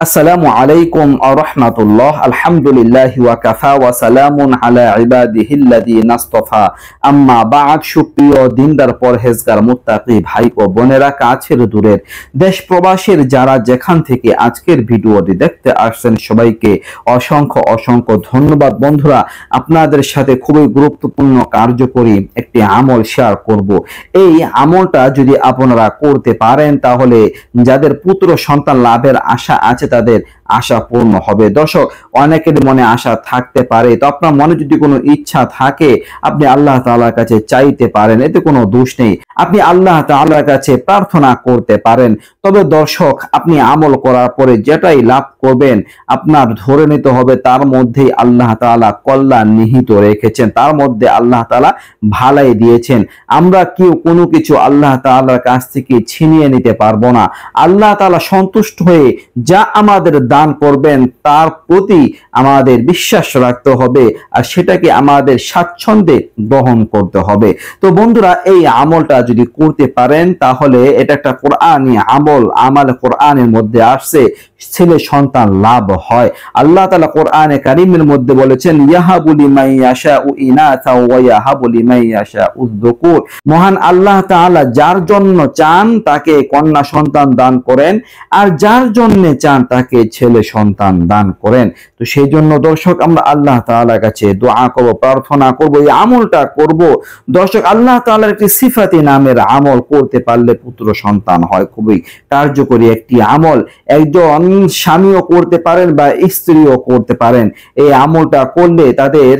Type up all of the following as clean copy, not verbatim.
আসসালামু আলাইকুম ওয়া রাহমাতুল্লাহ। আলহামদুলিল্লাহি ওয়া কাফা ওয়া সালামুন আলা ইবাদিহিল্লাযিনা ইসতাফা। আম্মা বা'দ। সুপ্রিয় দিনদার পরহেজগার মুত্তাকি ভাই ও বোনেরা, কাছের দূরের দেশ প্রবাসীর যারা যেখান থেকে আজকের ভিডিওটি দেখতে আসছেন, সবাইকে অসংখ্য অসংখ্য ধন্যবাদ। বন্ধুরা, আপনাদের সাথে খুবই গুরুত্বপূর্ণ কার্যকরী একটি আমল শেয়ার করব। এই আমলটা যদি আপনারা করতে পারেন, তাহলে যাদের পুত্র সন্তান লাভের আশা আছে তাদের আশা পূর্ণ হবে। দর্শক, অনেকের মনে আশা থাকতে পারে, তো আপনার মনে যদি কোনো ইচ্ছা থাকে, আপনি আল্লাহ তাআলার কাছে চাইতে পারেন, এতে কোনো দোষ নেই। আপনি আল্লাহ তাআলার কাছে প্রার্থনা করতে পারেন। তবে দর্শক, আপনি আমল করার পরে যেটাই লাভ করবেন, আপনার ধরে নিতে হবে তার মধ্যেই আল্লাহ তাআলা কল্যাণ নিহিত রেখেছেন, তার মধ্যে আল্লাহ তাআলা ভালাই দিয়েছেন। আমরা কেউ কোনো কিছু আল্লাহ তাআলার কাছ থেকে ছিনিয়ে নিতে পারবো না। আল্লাহ তাআলা সন্তুষ্ট হয়ে যা আমাদের দান করবেন, তার প্রতি আমাদের বিশ্বাস রাখতে হবে, আর সেটাকে আমাদের স্বাচ্ছন্দ্যে গ্রহণ করতে হবে। তো বন্ধুরা, এই আমলটা যদি করতে পারেন, তাহলে এটা একটা কোরআনী আমল। কোরআনের মধ্যে আসছে ছেলে সন্তান লাভ হয়। আল্লাহ তাআলা কোরআনে কারীমের মধ্যে বলেছেন, ইয়াহাবু লিমান ইয়াশাউ ইনাসা ওয়া ইয়াহাবু লিমান ইয়াশাউ যুকুর। মহান আল্লাহ তাআলা যার জন্য চান তাকে কন্যা সন্তান দান করেন, আর যার জন্য চান তাকে ছেলে সন্তান দান করেন। তো সেই জন্য দর্শক, আমরা আল্লাহ তাআলার কাছে দোয়া করব, প্রার্থনা করব, এই আমলটা করব। দর্শক, আল্লাহ তাআলার একটি সিফাতি নামের আমল করতে পারলে পুত্র সন্তান হয়। খুবই কার্যকরী একটি আমল। একজন স্বামীও করতে পারেন বা স্ত্রীও করতে পারেন। এই আমলটা করলে তাদের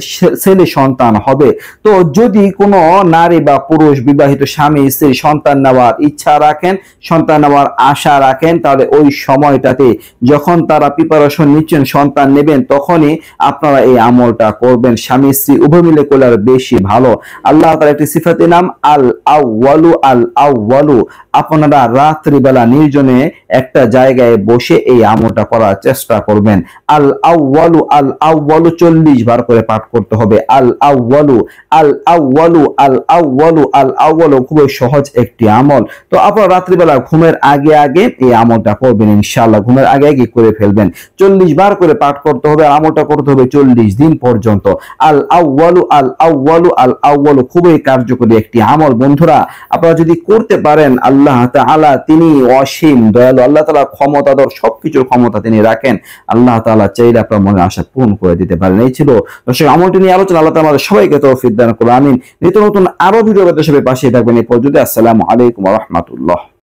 ছেলে সন্তান হবে। তো যদি কোনো নারী বা পুরুষ বিবাহিত স্বামী স্ত্রী সন্তান নেওয়ার ইচ্ছা রাখেন, সন্তান নেওয়ার আশা রাখেন, তাহলে ওই সময়টাতে যখন তারা প্রিপারেশন নিচ্ছেন সন্তান নেবেন, তখনই আপনারা এই আমলটা করবেন। স্বামী স্ত্রী উভয় মিলে করলে আর বেশি ভালো। আল্লাহ তাআলার একটি সিফাতের নাম আল আউয়ালু। আল আউয়ালু। আপনারা রাত্রিবেলা নির্জনে একটা জায়গায় বসে এই আমলটা করার চেষ্টা করবেন। আল আউয়ালু, আল আউয়ালু 40 বার করে পাঠ করতে হবে। আল আউয়ালু, আল আউয়ালু, আল আউয়ালু, আল আউয়ালু। খুবই সহজ একটি আমল। তো আপনারা রাত্রিবেলা ঘুমের আগে আগে এই আমলটা করবেন ইনশাআল্লাহ। ঘুমের আগে আগে করে ফেলবেন। 40 বার করে পাঠ করতে হবে। আমলটা করতে হবে 40 দিন পর্যন্ত। আল আউয়ালু, আল আউয়ালু, আল আউয়ালু। খুবই কার্যকরী একটি আমল। বন্ধুরা, আপনারা যদি করতে পারেন, আল্লাহ তাআলা তিনি অসীম দয়ালু। আল্লাহ তাআলা ক্ষমতাধর, সবকিছুর ক্ষমতা তিনি রাখেন। আল্লাহ তাআলা চাইলে আপনার মনের আশা পূরণ করে দিতে পারেন। এই ছিল দর্শক আমলটি নিয়ে আলোচনা। আল্লাহ তাআলা আমাদের সবাইকে তৌফিক দান করুন, আমিন। নিত্য নতুন আরো ভিডিও পেতে সবাই পাশে থাকবেন। এই পর্যন্ত আসসালামু আলাইকুম ওয়া রাহমাতুল্লাহ।